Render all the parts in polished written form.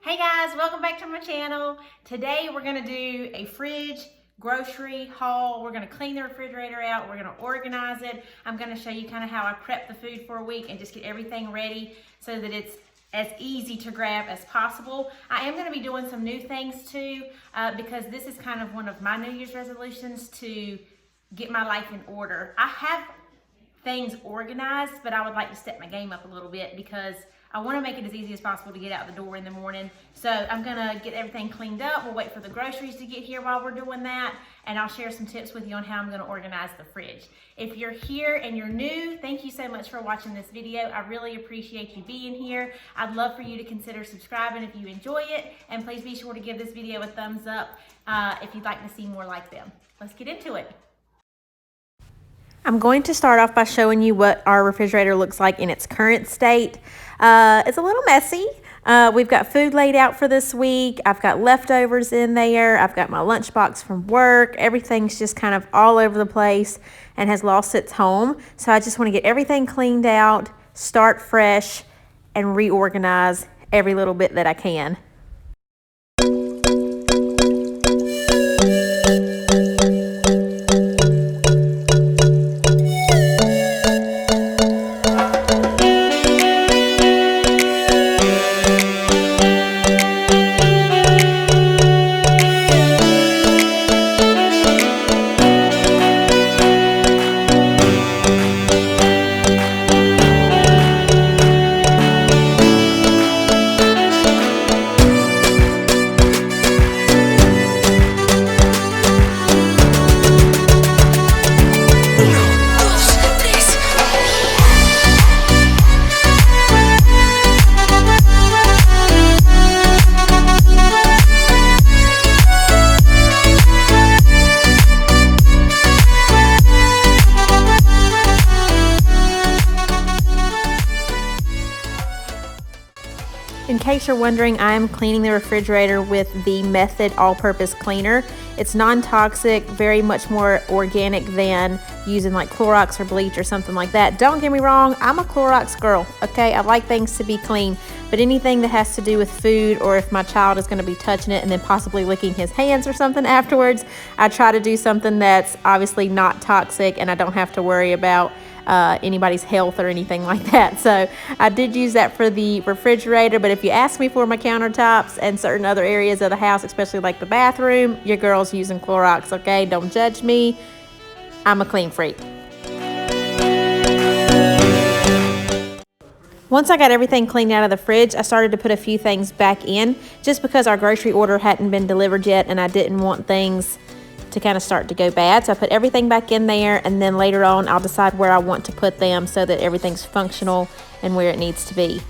Hey guys, welcome back to my channel. Today we're gonna do a fridge grocery haul. We're gonna clean the refrigerator out. We're gonna organize it. I'm gonna show you kind of how I prep the food for a week and just get everything ready so that it's as easy to grab as possible. I am gonna be doing some new things too because this is kind of one of my New Year's resolutions to get my life in order. I have things organized, but I would like to step my game up a little bit because I want to make it as easy as possible to get out the door in the morning. So I'm gonna get everything cleaned up. We'll wait for the groceries to get here while we're doing that, and I'll share some tips with you on how I'm gonna organize the fridge. If you're here and you're new, thank you so much for watching this video. I really appreciate you being here. I'd love for you to consider subscribing if you enjoy it, and please be sure to give this video a thumbs up if you'd like to see more like them. Let's get into it. I'm going to start off by showing you what our refrigerator looks like in its current state. It's a little messy. We've got food laid out for this week. I've got leftovers in there. I've got my lunchbox from work. Everything's just kind of all over the place and has lost its home. So I just want to get everything cleaned out, start fresh, and reorganize every little bit that I can. In case you're wondering, I am cleaning the refrigerator with the Method all-purpose cleaner. It's non-toxic, very much more organic than using like Clorox or bleach or something like that. Don't get me wrong, I'm a Clorox girl, okay? I like things to be clean, but anything that has to do with food, or if my child is gonna be touching it and then possibly licking his hands or something afterwards, I try to do something that's obviously not toxic and I don't have to worry about anybody's health or anything like that. So I did use that for the refrigerator, but if you ask me for my countertops and certain other areas of the house, especially like the bathroom, your girl's using Clorox, okay? Don't judge me. I'm a clean freak. Once I got everything cleaned out of the fridge, I started to put a few things back in just because our grocery order hadn't been delivered yet and I didn't want things to kind of start to go bad. So I put everything back in there, and then later on I'll decide where I want to put them so that everything's functional and where it needs to be.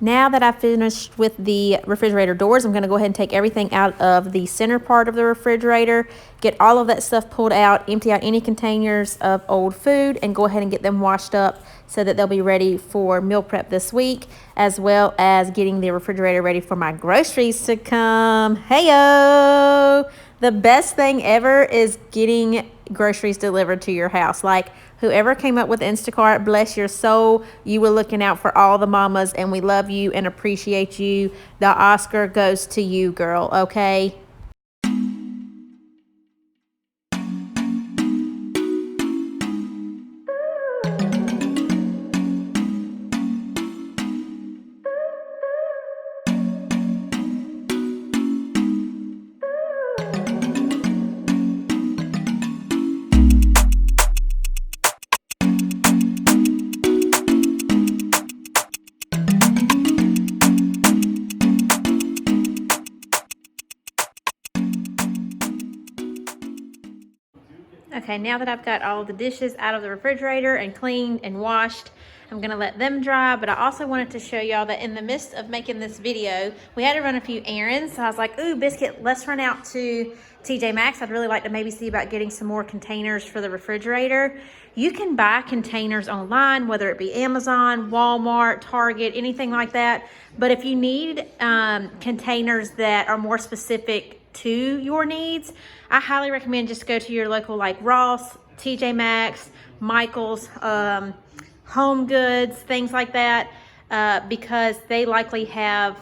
Now that I've finished with the refrigerator doors, I'm going to go ahead and take everything out of the center part of the refrigerator, get all of that stuff pulled out, empty out any containers of old food, and go ahead and get them washed up so that they'll be ready for meal prep this week, as well as getting the refrigerator ready for my groceries to come. Heyo! The best thing ever is getting groceries delivered to your house. Like, whoever came up with Instacart, bless your soul. You were looking out for all the mamas, and we love you and appreciate you. The Oscar goes to you, girl, okay? Okay, now that I've got all the dishes out of the refrigerator and cleaned and washed, I'm gonna let them dry, but I also wanted to show y'all that in the midst of making this video, we had to run a few errands. So I was like, ooh, Biscuit, let's run out to TJ Maxx. I'd really like to maybe see about getting some more containers for the refrigerator. You can buy containers online, whether it be Amazon, Walmart, Target, anything like that. But if you need containers that are more specific to your needs, I highly recommend just go to your local like Ross, TJ Maxx, Michael's, Home Goods, things like that, because they likely have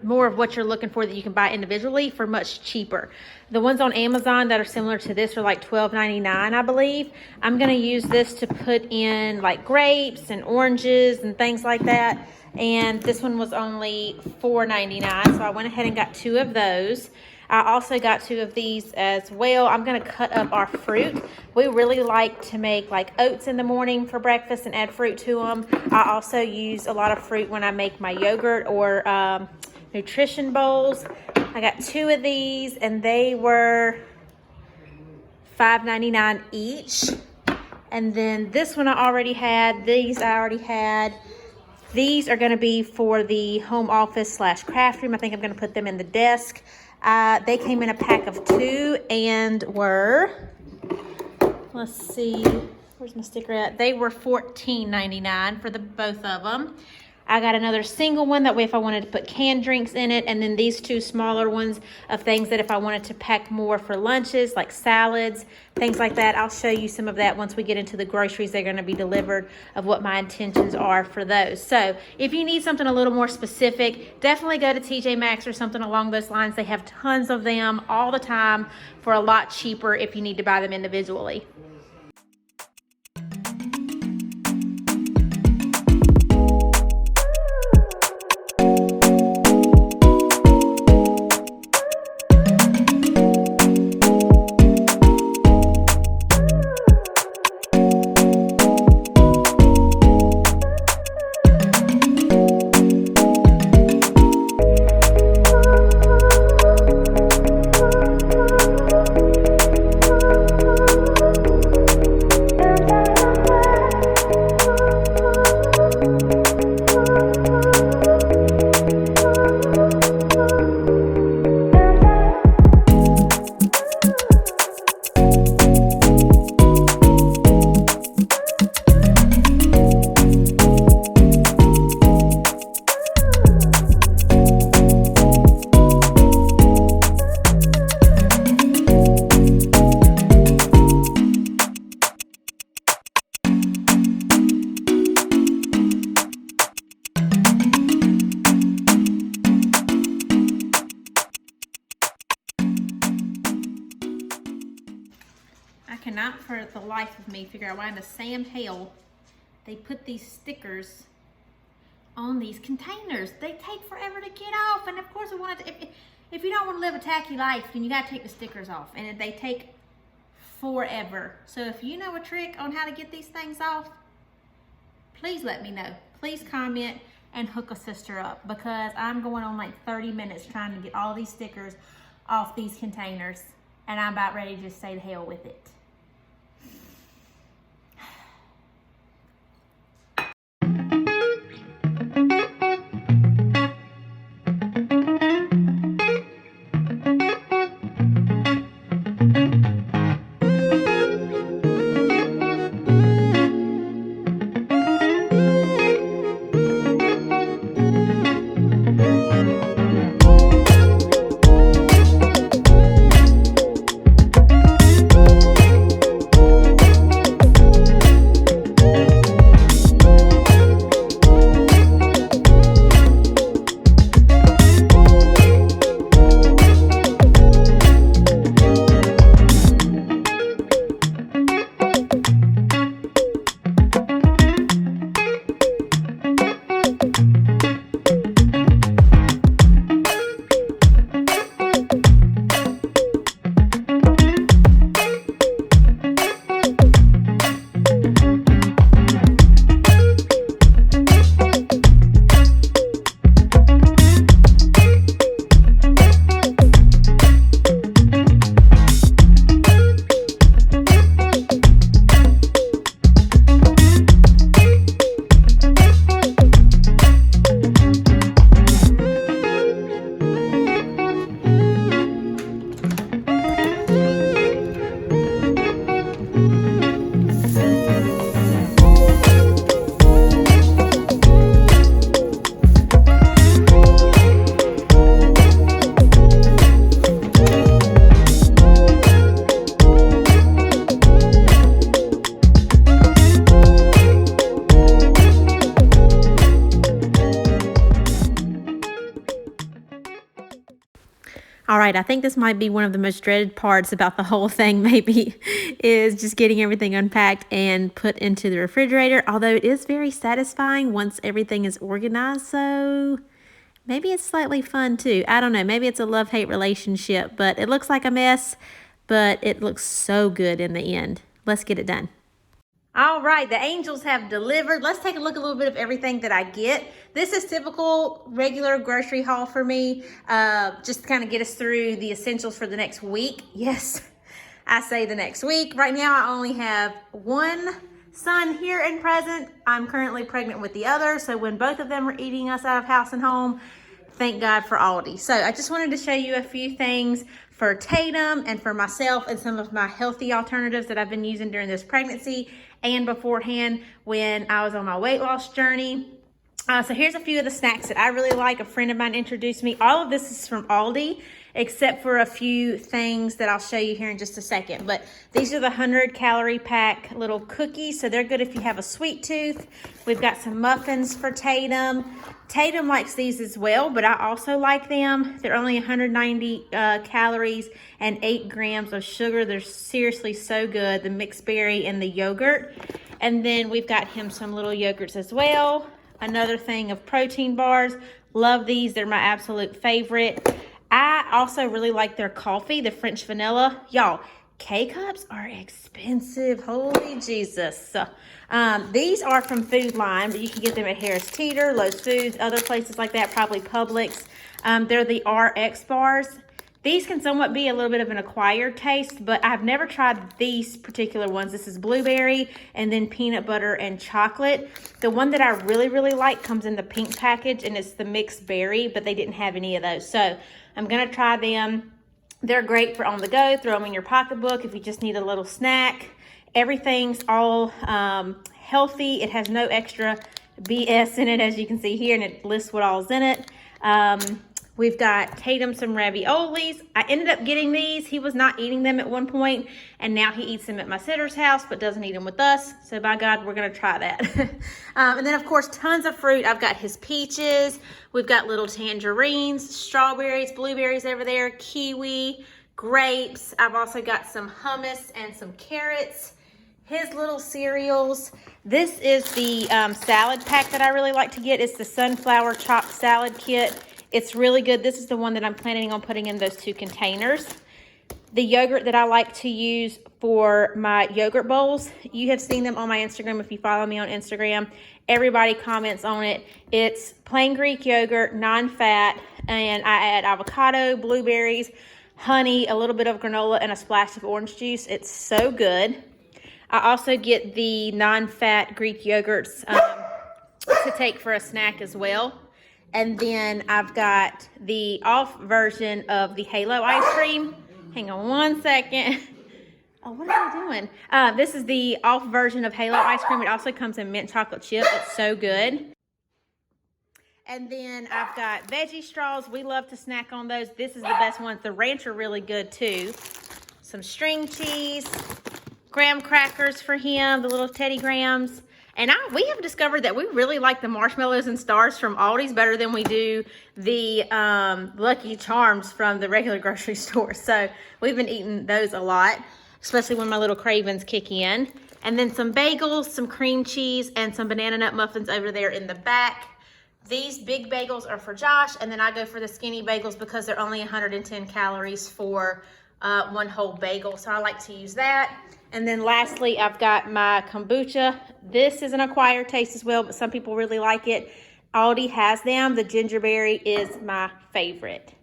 more of what you're looking for that you can buy individually for much cheaper. The ones on Amazon that are similar to this are like $12.99, I believe. I'm gonna use this to put in like grapes and oranges and things like that. And this one was only $4.99, so I went ahead and got 2 of those. I also got 2 of these as well. I'm gonna cut up our fruit. We really like to make like oats in the morning for breakfast and add fruit to them. I also use a lot of fruit when I make my yogurt or nutrition bowls. I got 2 of these and they were $5.99 each. And then this one I already had, these I already had. These are gonna be for the home office / craft room. I think I'm gonna put them in the desk. They came in a pack of 2 and were, let's see, where's my sticker at? They were $14.99 for the both of them. I got another single one, that way if I wanted to put canned drinks in it, and then these 2 smaller ones of things that if I wanted to pack more for lunches, like salads, things like that. I'll show you some of that once we get into the groceries they're gonna be delivered, of what my intentions are for those. So if you need something a little more specific, definitely go to TJ Maxx or something along those lines. They have tons of them all the time for a lot cheaper if you need to buy them individually. Cannot for the life of me figure out why in the Sam hell they put these stickers on these containers. They take forever to get off, and of course we want to, if you don't want to live a tacky life, then you got to take the stickers off, and they take forever. So if you know a trick on how to get these things off, please let me know. Please comment and hook a sister up, because I'm going on like 30 minutes trying to get all these stickers off these containers, and I'm about ready to just say the hell with it. right, I think this might be one of the most dreaded parts about the whole thing, maybe, is just getting everything unpacked and put into the refrigerator, although it is very satisfying once everything is organized, so maybe it's slightly fun too. I don't know, maybe it's a love-hate relationship, but it looks like a mess, but it looks so good in the end. Let's get it done. All right, the angels have delivered. Let's take a look a little bit of everything that I get. This is typical regular grocery haul for me, just to kind of get us through the essentials for the next week. Yes, I say the next week. Right now, I only have one son here and present. I'm currently pregnant with the other, so when both of them are eating us out of house and home, thank God for Aldi. So I just wanted to show you a few things for Tatum and for myself and some of my healthy alternatives that I've been using during this pregnancy and beforehand when I was on my weight loss journey. So here's a few of the snacks that I really like. A friend of mine introduced me. All of this is from Aldi, except for a few things that I'll show you here in just a second. But these are the 100-calorie pack little cookies, so they're good if you have a sweet tooth. We've got some muffins for Tatum. Tatum likes these as well, but I also like them. They're only 190 calories and 8 grams of sugar. They're seriously so good, the mixed berry and the yogurt. And then we've got him some little yogurts as well. Another thing of protein bars. Love these. They're my absolute favorite. I also really like their coffee, the French vanilla. Y'all, K-Cups are expensive. Holy Jesus. These are from Food Line, but you can get them at Harris Teeter, Lowe's Foods, other places like that, probably Publix. They're the RX bars. These can somewhat be a little bit of an acquired taste, but I've never tried these particular ones. This is blueberry and then peanut butter and chocolate. The one that I really, really like comes in the pink package, and it's the mixed berry, but they didn't have any of those. So I'm going to try them. They're great for on the go. Throw them in your pocketbook if you just need a little snack. Everything's all healthy. It has no extra BS in it, as you can see here, and it lists what all's in it. We've got Tatum some raviolis. I ended up getting these. He was not eating them at one point, and now he eats them at my sitter's house, but doesn't eat them with us. So by God, we're going to try that. And then, of course, tons of fruit. I've got his peaches. We've got little tangerines, strawberries, blueberries over there, kiwi, grapes. I've also got some hummus and some carrots. His little cereals. This is the salad pack that I really like to get. It's the sunflower chopped salad kit. It's really good. This is the one that I'm planning on putting in those 2 containers. The yogurt that I like to use for my yogurt bowls, you have seen them on my Instagram if you follow me on Instagram. Everybody comments on it. It's plain Greek yogurt, non-fat, and I add avocado, blueberries, honey, a little bit of granola, and a splash of orange juice. It's so good. I also get the non-fat Greek yogurts to take for a snack as well. And then I've got the off version of the Halo ice cream. Hang on one second. Oh, what are they doing? This is the off version of Halo ice cream. It also comes in mint chocolate chip. It's so good. And then I've got veggie straws. We love to snack on those. This is the best ones. The ranch are really good too. Some string cheese, graham crackers for him, the little Teddy Grahams. And we have discovered that we really like the marshmallows and stars from Aldi's better than we do the Lucky Charms from the regular grocery store. So we've been eating those a lot, especially when my little cravings kick in. And then some bagels, some cream cheese, and some banana nut muffins over there in the back. These big bagels are for Josh, and then I go for the skinny bagels because they're only 110 calories for one whole bagel. So I like to use that. And then lastly, I've got my kombucha. This is an acquired taste as well, but some people really like it. Aldi has them. The gingerberry is my favorite.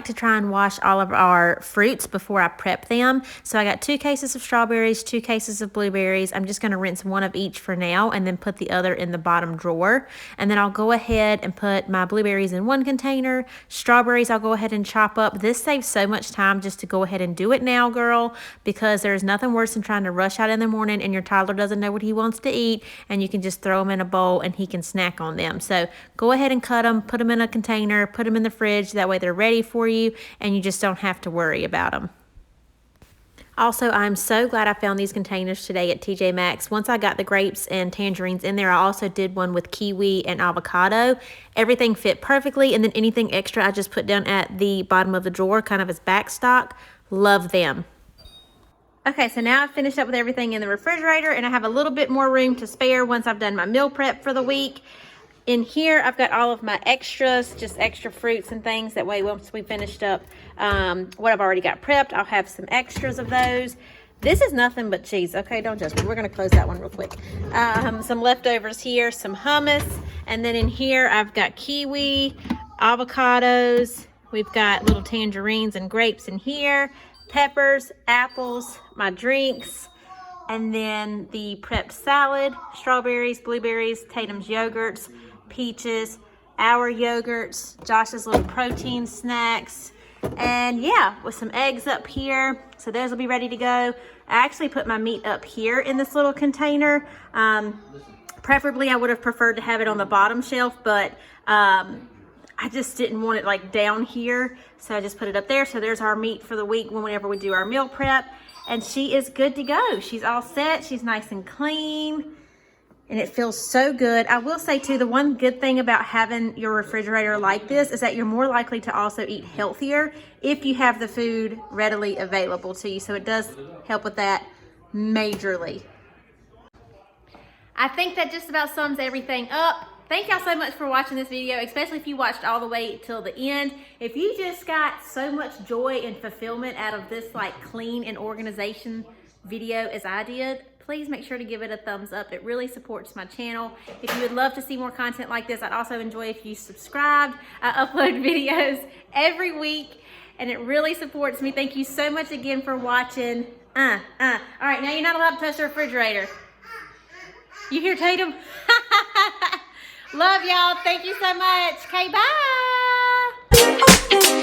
to try and wash all of our fruits before I prep them. So I got 2 cases of strawberries, 2 cases of blueberries. I'm just going to rinse one of each for now and then put the other in the bottom drawer. And then I'll go ahead and put my blueberries in one container. Strawberries I'll go ahead and chop up. This saves so much time just to go ahead and do it now, girl, because there's nothing worse than trying to rush out in the morning and your toddler doesn't know what he wants to eat, and you can just throw them in a bowl and he can snack on them. So go ahead and cut them, put them in a container, put them in the fridge. That way they're ready for you and you just don't have to worry about them. Also, I'm so glad I found these containers today at TJ Maxx. Once I got the grapes and tangerines in there, I also did one with kiwi and avocado. Everything fit perfectly, and then anything extra I just put down at the bottom of the drawer, kind of as back stock. Love them. Okay, so now I've finished up with everything in the refrigerator, and I have a little bit more room to spare once I've done my meal prep for the week. In here, I've got all of my extras, just extra fruits and things. That way, once we finished up what I've already got prepped, I'll have some extras of those. This is nothing but cheese. Okay, don't judge me. We're going to close that one real quick. Some leftovers here, some hummus. And then in here, I've got kiwi, avocados. We've got little tangerines and grapes in here, peppers, apples, my drinks, and then the prepped salad, strawberries, blueberries, Tatum's yogurts, peaches, our yogurts, Josh's little protein snacks, and yeah, with some eggs up here. So those will be ready to go. I actually put my meat up here in this little container. Preferably I would have preferred to have it on the bottom shelf, but I just didn't want it like down here, so I just put it up there. So there's our meat for the week whenever we do our meal prep, and she is good to go. She's all set. She's nice and clean, and it feels so good. I will say too, the one good thing about having your refrigerator like this is that you're more likely to also eat healthier if you have the food readily available to you. So it does help with that majorly. I think that just about sums everything up. Thank y'all so much for watching this video, especially if you watched all the way till the end. If you just got so much joy and fulfillment out of this like clean and organization video as I did, please make sure to give it a thumbs up. It really supports my channel. If you would love to see more content like this, I'd also enjoy if you subscribed. I upload videos every week and it really supports me. Thank you so much again for watching. All right, now you're not allowed to touch the refrigerator. You hear Tatum? Love y'all. Thank you so much. Okay, bye.